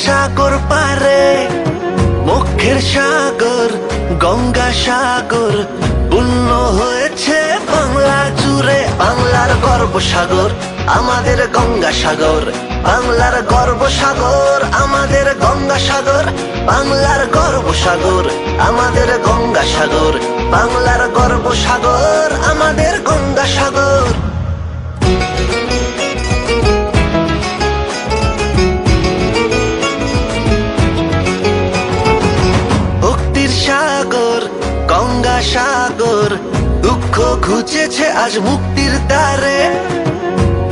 সাগর পারে, মুখের সাগর গঙ্গা সাগর পূর্ণ হয়েছে বাংলা জুড়ে। বাংলার গর্ব সাগর আমাদের গঙ্গা সাগর, বাংলার গর্ব সাগর আমাদের গঙ্গা সাগর, বাংলার গর্ব সাগর আমাদের গঙ্গা সাগর, বাংলার গর্ব সাগর আমাদের গঙ্গা সাগর। ভক্তির সাগর গঙ্গা সাগর, দুঃখ ঘুচেছে আজ মুক্তির দ্বারে।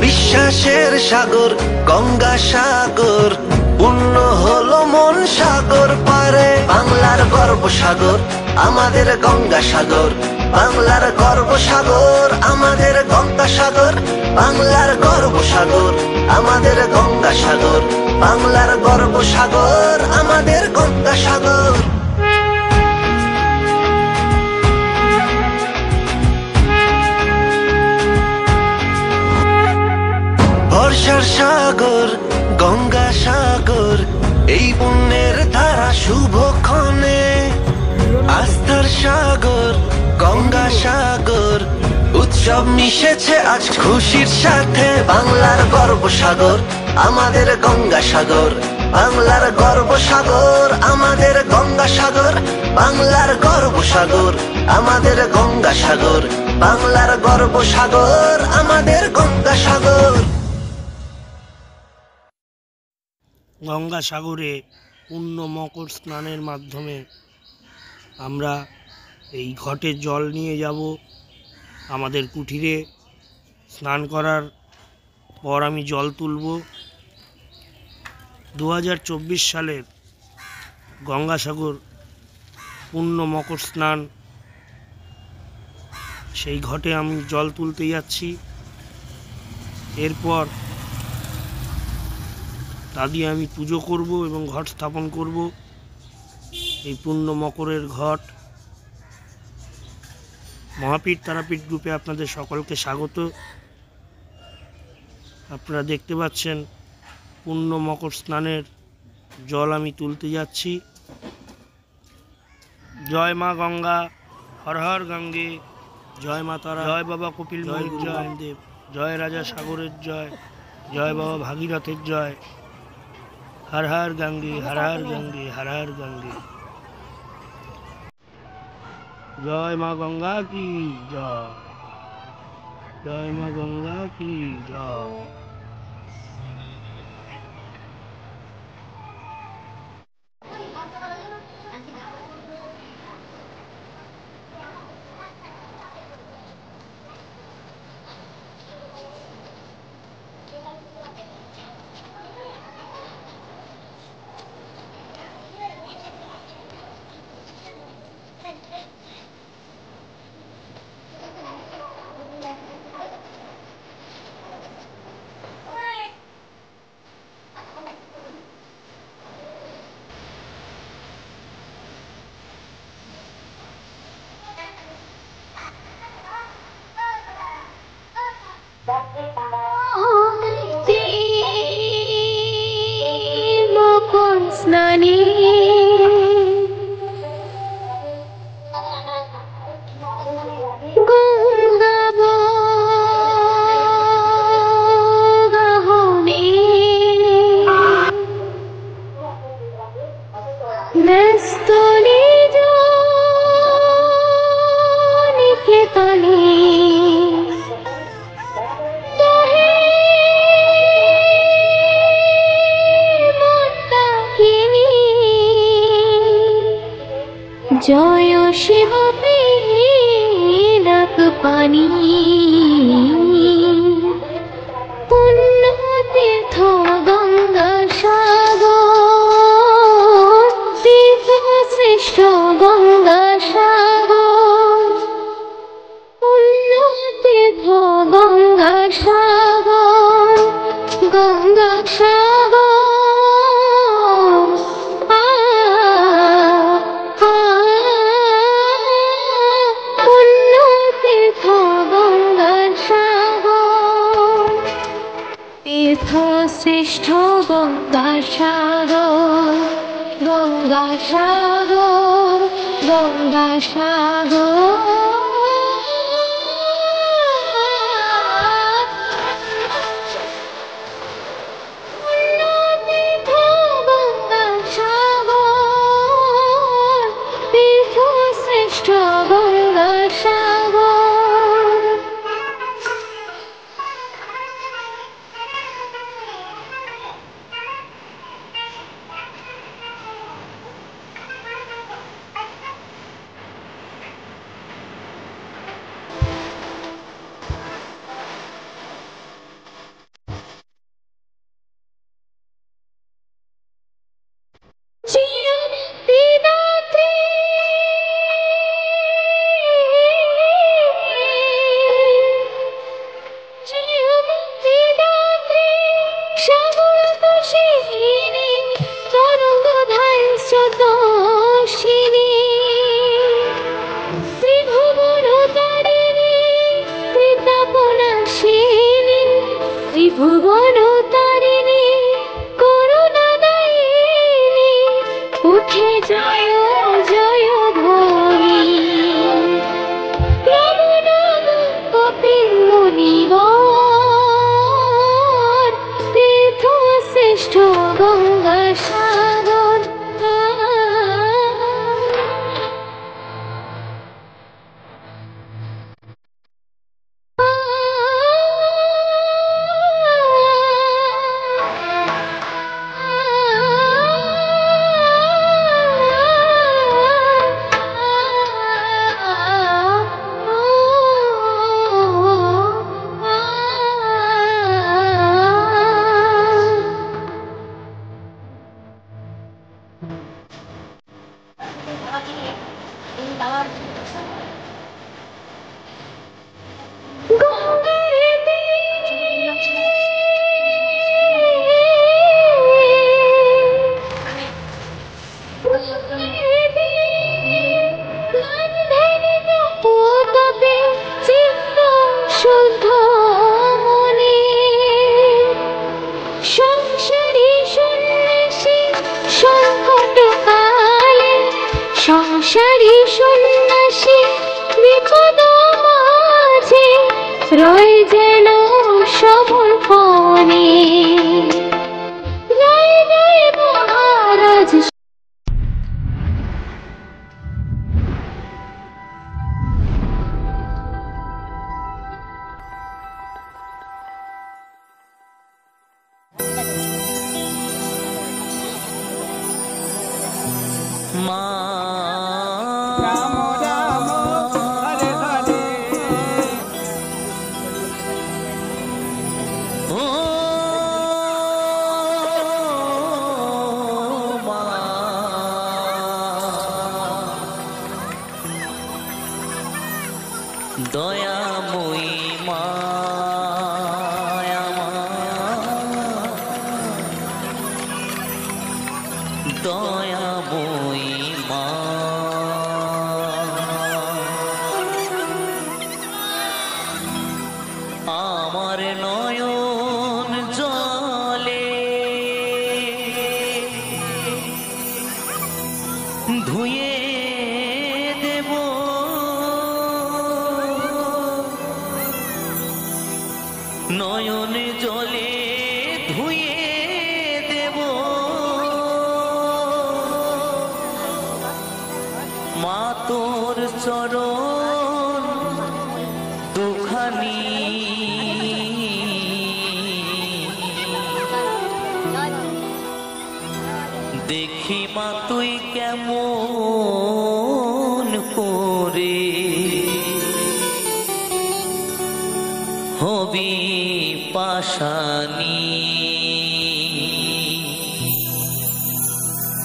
বিশ্বাসের সাগর গঙ্গা সাগর, পূর্ণ হলো মন সাগর পারে। বাংলার গর্ব সাগর আমাদের গঙ্গা সাগর, বাংলার গর্ব সাগর আমাদের গঙ্গা সাগর, বাংলার গর্ব সাগর আমাদের গঙ্গা সাগর, বাংলার গর্ব সাগর আমাদের গঙ্গা সাগর। বর্ষার সাগর গঙ্গা সাগর, এই পুণ্যের ধারা শুভক্ষণে। আস্থার সাগর গঙ্গা সাগর, উৎসব মিশেছে আজ খুশির সাথে। বাংলার গর্ব সাগর আমাদের গঙ্গা সাগর, বাংলার গর্ব সাগর আমাদের গঙ্গা সাগর, বাংলার গর্ব সাগর আমাদের গঙ্গা সাগর, বাংলার গর্ব সাগর আমাদের গঙ্গা সাগর। গঙ্গা সাগরে পূর্ণ মকর স্নানের মাধ্যমে আমরা এই ঘটে জল নিয়ে যাব আমাদের কুঠিরে। স্নান করার পর আমি জল তুলব। 2024 সালের গঙ্গাসাগর পূর্ণ মকর স্নান, সেই ঘটে আমি জল তুলতে যাচ্ছি। এরপর তা দিয়ে আমি পুজো করব এবং ঘট স্থাপন করব। এই পূর্ণ মকরের ঘট। মহাপীঠ তারাপীঠ গ্রুপে আপনাদের সকলকে স্বাগত। আপনারা দেখতে পাচ্ছেন পূর্ণ মকর স্নানের জল আমি তুলতে যাচ্ছি। জয় মা গঙ্গা, হর হর গঙ্গে, জয় মা তারা, জয় বাবা কপিল, জয় গুরু বামদেব, জয় রাজা সাগরের জয়, জয় বাবা ভাগীরথের জয়। हर हर गंगे, हर हर गंगे, हर हर गंगे। जय माँ गंगा की जय, जय माँ गंगा की जय। মকর স্নানে গঙ্গা গাহনে ব্যস্তলে নিকেতনে জয় শিব নাক পানি পুণ্য তীর্থ গঙ্গা সাগর, তীর্থ শ্রেষ্ঠ গঙ্গা সাগর, পুণ্য তীর্থ গঙ্গা সাগর, গঙ্গা সাগর। শ্রেষ্ঠ গঙ্গা গঙ্গাসাগর গঙ্গাসাগর ভুবন তারিণী করুণা দায়িনী উঠে জয় জয় ধ্বনি রমণ কপিল মুনিগণ তীর্থ শ্রেষ্ঠ গঙ্গাসাগর সংসারী সন্ন্যাসী বিপদ মাঝে রয় যেন সবল ফনে জয় জয় মহারাজ দয়াময়ী মা দয়াময়ী মা আমার নয়ন জলে ধুয়ে দেব নয়ন জলে ধুয়ে দেব মা তোর চরণ দুখানি দেখি মা তুই কেমন করে হবি পাশানি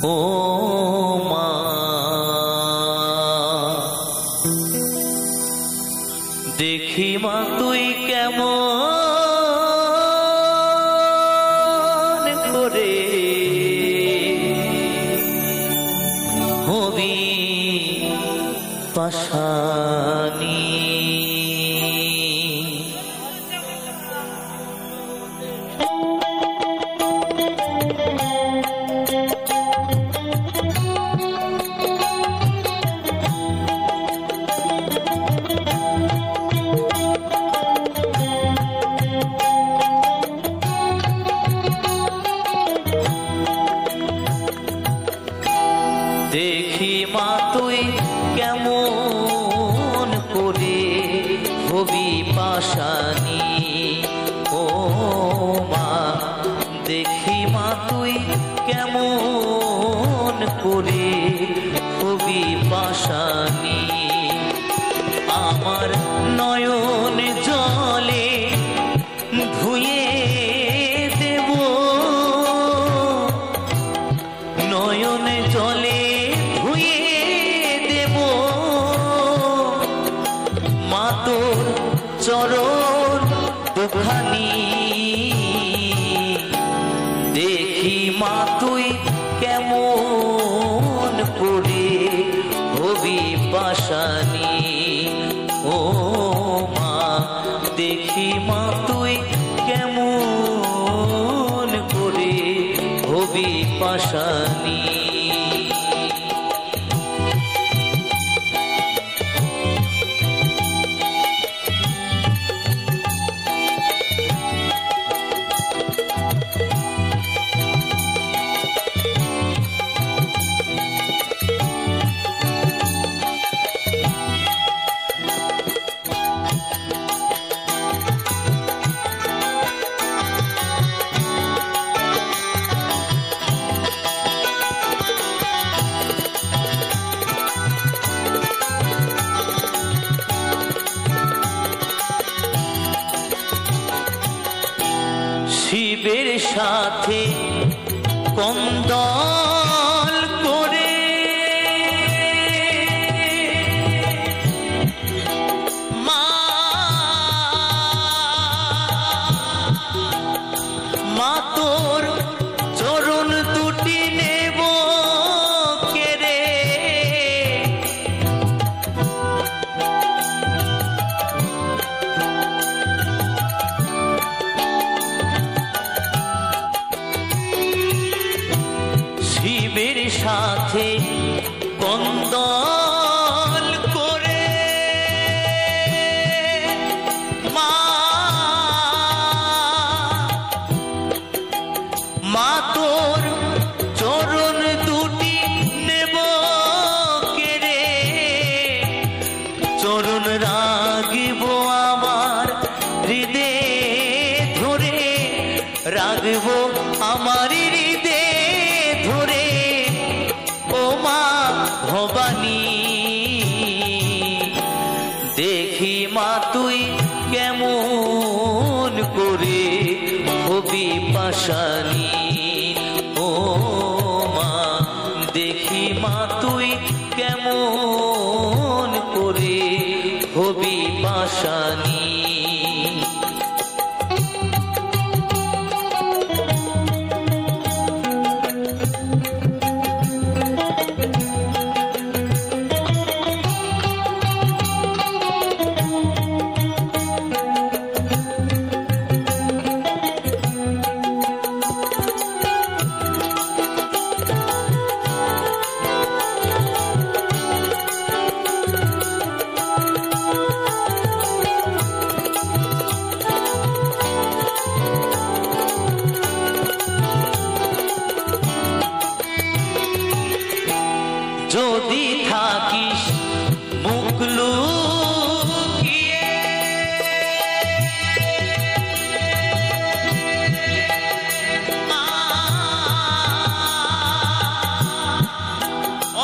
ও মা দেখি মা তুই কেমন করে হবি পাশানি দেখি মা তুই কেমন করে হবি পাশানি। ও মা দেখি মা তুই কেমন করে হবি পাশানি। আমার নয়ন জলে ধুয়ে দেব, নয়ন জলে ধুয়ে দেব মা তোর চরণ দুখানি। দেখি মা তুই কেমন করে হবি পাশানি। ও মা দেখি মা তুই কেমন করে হবি পাশানি। শিবের সাথে কন্দল করে মা মা তোর চরণ দুটি নেব কেড়ে। শিবের সাথে কন্দল করে মা মা তোর চরণ দুটি নেব কেড়ে। চরণ রাগব আমার হৃদয়ে ধরে, রাগব আমার হৃদয়ে ধরে ও মা ভবানী। দেখি মা তুই কেমন করে হবি পাশানি। ও মা দেখি মা তুই কেমন করে হবি পাশানি। যদি থাকিস মুখ লুকিয়ে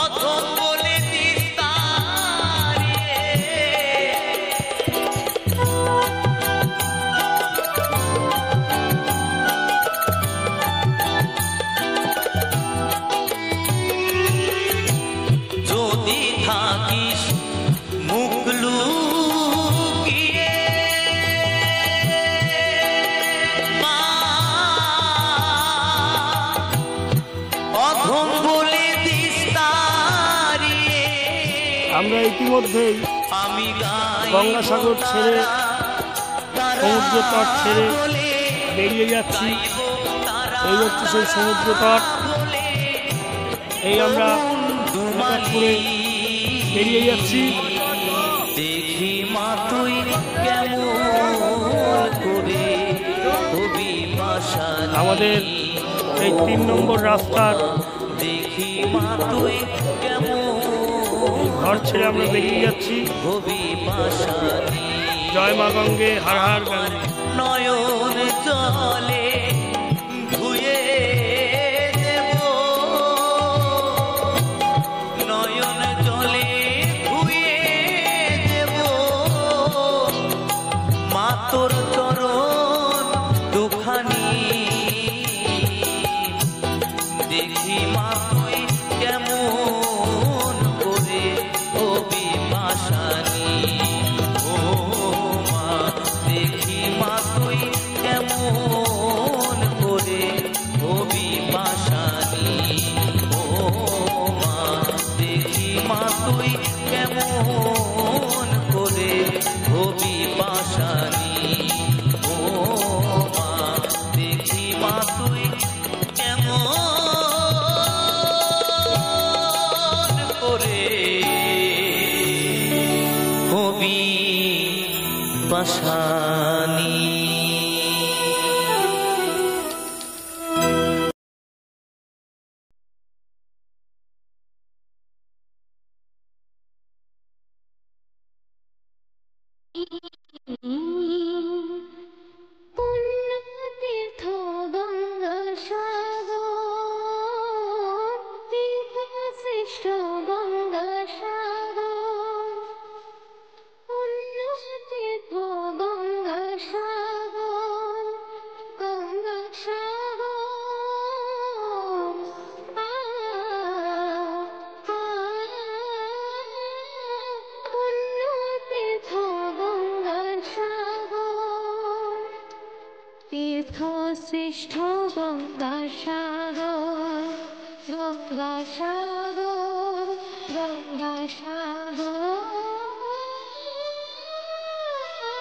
অধম বলে দিস তাড়িয়ে। যদি থাকিস মুখ লুকিয়ে মা অধম বলে দিস তাড়িয়ে। আমরা ইতিমধ্যেই আমি গঙ্গাসাগর ছেড়ে সমুদ্র তট ছেড়ে বেরিয়ে যাচ্ছি। এই হচ্ছে সেই সমুদ্র তট। এই আমরা দুমালপুরে বেরিয়ে যাচ্ছি। দেখি মা তুই কেমন করে হবি পাশানি। আমাদের এই 3 নম্বর রাস্তার দেখি মা তুই ঘর ছেড়ে আমরা বেরিয়ে যাচ্ছি। হবি পাশানি জয় মা গঙ্গে, হর হর গঙ্গে। নয়ন জলে ধুয়ে দেব, নয়ন জলে ধুয়ে দেব মা তোর চরণ দুখানি। দেখি মা তুই কেমন করে হবি পাশানি, ও মা দেখি মা তুই কেমন করে হবি পাশানি, ও মা দেখি মা তুই কেমন করে হবি পাশানি, ও মা দেখি মা তুই কেমন করে হবি পাশানি। পুণ্যতীর্থ গঙ্গা সাগর, তীর্থশ্রেষ্ঠ গঙ্গা সাগর। পুণ্যতীর্থ গঙ্গা সাগর, গঙ্গা সাগর। পুণ্যতীর্থ গঙ্গা সাগর, তীর্থশ্রেষ্ঠ গঙ্গা সাগর, গঙ্গা সাগর।